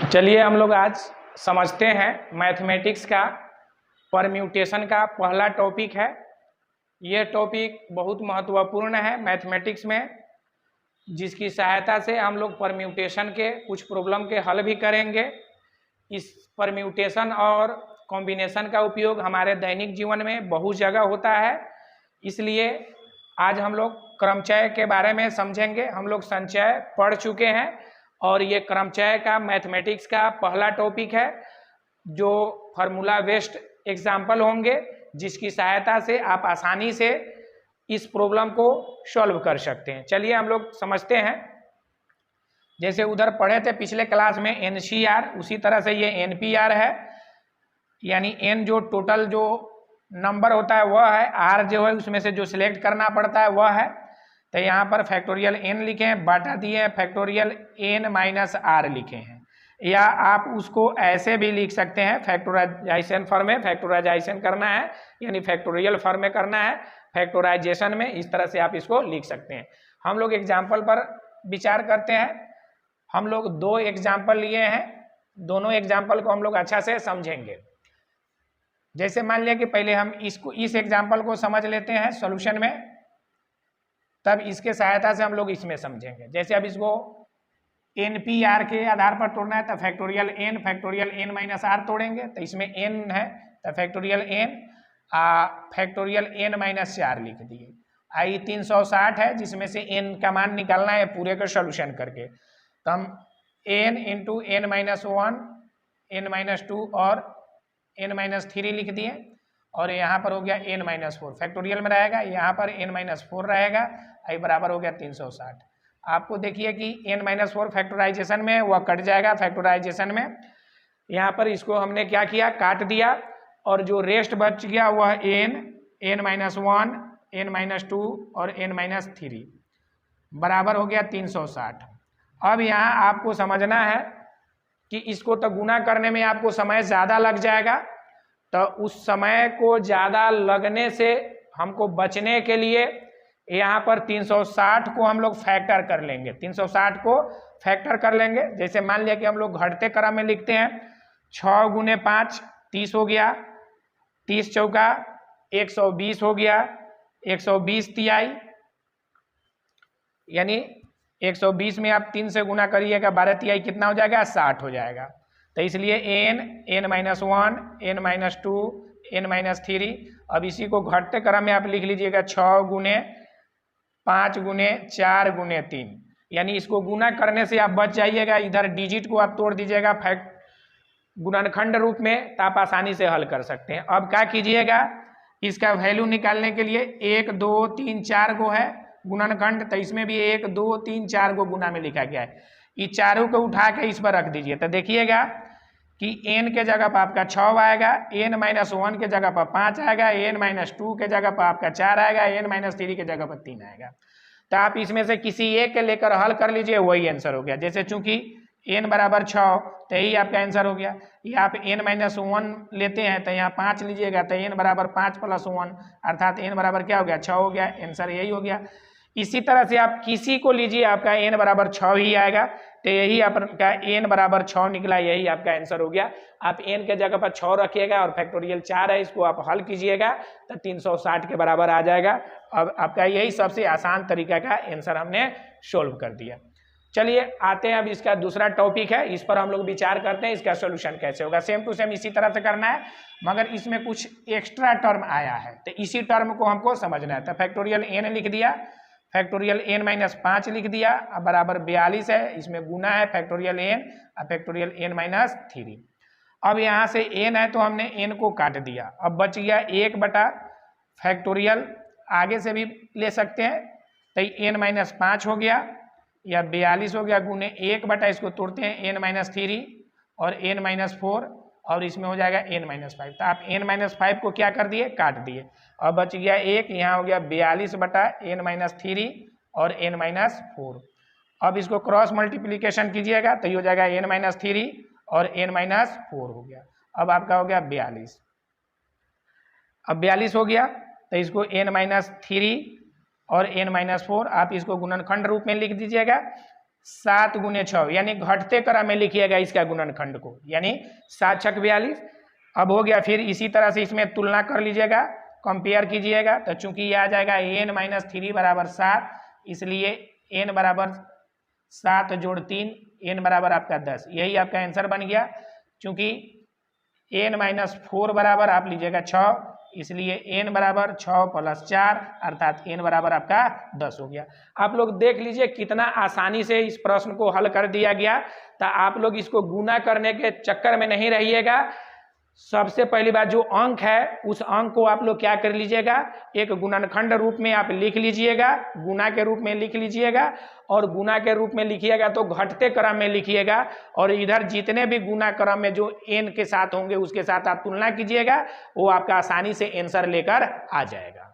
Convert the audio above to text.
चलिए हम लोग आज समझते हैं मैथमेटिक्स का परम्यूटेशन का पहला टॉपिक है। ये टॉपिक बहुत महत्वपूर्ण है मैथमेटिक्स में, जिसकी सहायता से हम लोग परम्यूटेशन के कुछ प्रॉब्लम के हल भी करेंगे। इस परम्यूटेशन और कॉम्बिनेशन का उपयोग हमारे दैनिक जीवन में बहुत जगह होता है, इसलिए आज हम लोग क्रमचय के बारे में समझेंगे। हम लोग संचय पढ़ चुके हैं और ये क्रमचय का मैथमेटिक्स का पहला टॉपिक है, जो फार्मूला बेस्ड एग्जाम्पल होंगे, जिसकी सहायता से आप आसानी से इस प्रॉब्लम को सॉल्व कर सकते हैं। चलिए हम लोग समझते हैं। जैसे उधर पढ़े थे पिछले क्लास में NCR, उसी तरह से ये NPR है, यानी N जो टोटल जो नंबर होता है वह है, R जो है उसमें से जो सिलेक्ट करना पड़ता है वह है। तो यहाँ पर फैक्टोरियल n लिखे हैं, बाटा दिए हैं फैक्टोरियल n माइनस r लिखे हैं, या आप उसको ऐसे भी लिख सकते हैं फैक्टोराइजेशन फॉर्म में। फैक्टोराइजेशन करना है यानी फैक्टोरियल फॉर्म में करना है, फैक्टोराइजेशन में, इस तरह से आप इसको लिख सकते हैं। हम लोग एग्जाम्पल पर विचार करते हैं। हम लोग दो एग्जाम्पल लिए हैं, दोनों एग्जाम्पल को हम लोग अच्छा से समझेंगे। जैसे मान लिया कि पहले हम इस एग्जाम्पल को समझ लेते हैं सॉल्यूशन में, तब इसके सहायता से हम लोग इसमें समझेंगे। जैसे अब इसको NPR के आधार पर तोड़ना है तो फैक्टोरियल n माइनस r तोड़ेंगे, तो इसमें n है तो फैक्टोरियल n माइनस 4 लिख दिए। आई 360 है, जिसमें से n का मान निकालना है पूरे का सॉल्यूशन करके, तो हम n into n minus 1, n minus 2 और n माइनस 3 लिख दिए, और यहाँ पर हो गया n माइनस 4 फैक्टोरियल में रहेगा, यहाँ पर n माइनस 4 रहेगा, आई बराबर हो गया 360। आपको देखिए कि n माइनस 4 फैक्टोराइजेशन में वह कट जाएगा फैक्टोराइजेशन में। यहाँ पर इसको हमने क्या किया, काट दिया, और जो रेस्ट बच गया वह n माइनस 1, n माइनस 2 और n माइनस 3 बराबर हो गया 360। अब यहाँ आपको समझना है कि इसको तो गुना करने में आपको समय ज़्यादा लग जाएगा, तो उस समय को ज़्यादा लगने से हमको बचने के लिए यहाँ पर 360 को हम लोग फैक्टर कर लेंगे। 360 को फैक्टर कर लेंगे। जैसे मान लिया कि हम लोग घटते क्रम में लिखते हैं, 6 गुने 5 30 हो गया, 30 चौका 120 हो गया, 120 तिहाई, यानी 120 में आप 3 से गुना करिएगा, 12 तिहाई कितना हो जाएगा, 60 हो जाएगा। तो इसलिए n minus 1, n minus 2, n minus 3। अब इसी को घटते क्रम में आप लिख लीजिएगा 6 गुने 5 गुने 4 गुने 3, यानी इसको गुना करने से आप बच जाइएगा। इधर डिजिट को आप तोड़ दीजिएगा गुणनखंड रूप में, तो आप आसानी से हल कर सकते हैं। अब क्या कीजिएगा, इसका वैल्यू निकालने के लिए 1 2 3 4 गो है गुणनखंड, तो इसमें भी 1 2 3 4 गो गुना में लिखा गया है। ये चारों को उठा के इस पर रख दीजिए, तो देखिएगा कि n के जगह पर आपका 6 आएगा, n माइनस 1 के जगह पर 5 आएगा, n माइनस 2 के जगह पर आपका 4 आएगा, n माइनस 3 के जगह पर 3 आएगा। तो आप इसमें से किसी एक के लेकर हल कर लीजिए, वही आंसर हो गया। जैसे चूंकि n बराबर 6, तो यही आपका आंसर हो गया। या आप n माइनस 1 लेते हैं तो यहाँ 5 लीजिएगा, तो n बराबर 5 प्लस 1 अर्थात n बराबर क्या हो गया, 6 हो गया। आंसर यही हो गया। इसी तरह से आप किसी को लीजिए, आपका n बराबर 6 ही आएगा, तो यही आपका n बराबर 6 निकला, यही आपका आंसर हो गया। आप n के जगह पर 6 रखिएगा और फैक्टोरियल 4 है, इसको आप हल कीजिएगा तो 360 के बराबर आ जाएगा। अब आपका यही सबसे आसान तरीका का आंसर हमने सोल्व कर दिया। चलिए आते हैं, अब इसका दूसरा टॉपिक है, इस पर हम लोग विचार करते हैं इसका सोल्यूशन कैसे होगा। सेम टू सेम इसी तरह से करना है, मगर इसमें कुछ एक्स्ट्रा टर्म आया है, तो इसी टर्म को हमको समझना है। तो फैक्टोरियल n लिख दिया, फैक्टोरियल n माइनस 5 लिख दिया, अब बराबर 42 है, इसमें गुना है फैक्टोरियल n और फैक्टोरियल n माइनस 3। अब यहाँ से n है तो हमने n को काट दिया, अब बच गया 1 बटा फैक्टोरियल, आगे से भी ले सकते हैं, तो n माइनस 5 हो गया या 42 हो गया, गुने 1 बटा, इसको तोड़ते हैं n माइनस 3 और n माइनस 4, और इसमें हो जाएगा n माइनस 5। तो आप n माइनस 5 को क्या कर दिए, काट दिए, और बच गया 1, यहाँ हो गया 42 बटा n माइनस 3 और n माइनस 4। अब इसको क्रॉस मल्टीप्लीकेशन कीजिएगा तो ये हो जाएगा n माइनस 3 और n माइनस 4 हो गया। अब आपका हो गया 42। अब 42 हो गया तो इसको n माइनस 3 और n माइनस 4 आप इसको गुणनखंड रूप में लिख दीजिएगा, 7 गुने 6, यानी घटते क्रम में लिखिएगा इसका गुणनखंड को, यानी 7 छक 42। अब हो गया, फिर इसी तरह से इसमें तुलना कर लीजिएगा, कंपेयर कीजिएगा, तो चूंकि ये आ जाएगा n-3 बराबर 7, इसलिए n बराबर 7 जोड़ 3, n बराबर आपका 10, यही आपका आंसर बन गया। चूंकि n-4 बराबर आप लीजिएगा 6, इसलिए n बराबर 6 + 4 अर्थात n बराबर आपका 10 हो गया। आप लोग देख लीजिए कितना आसानी से इस प्रश्न को हल कर दिया गया। तो आप लोग इसको गुना करने के चक्कर में नहीं रहिएगा। सबसे पहली बात, जो अंक है उस अंक को आप लोग क्या कर लीजिएगा, एक गुणनखंड रूप में आप लिख लीजिएगा, गुना के रूप में लिख लीजिएगा, और गुना के रूप में लिखिएगा तो घटते क्रम में लिखिएगा, और इधर जितने भी गुना क्रम में जो n के साथ होंगे उसके साथ आप तुलना कीजिएगा, वो आपका आसानी से आंसर लेकर आ जाएगा।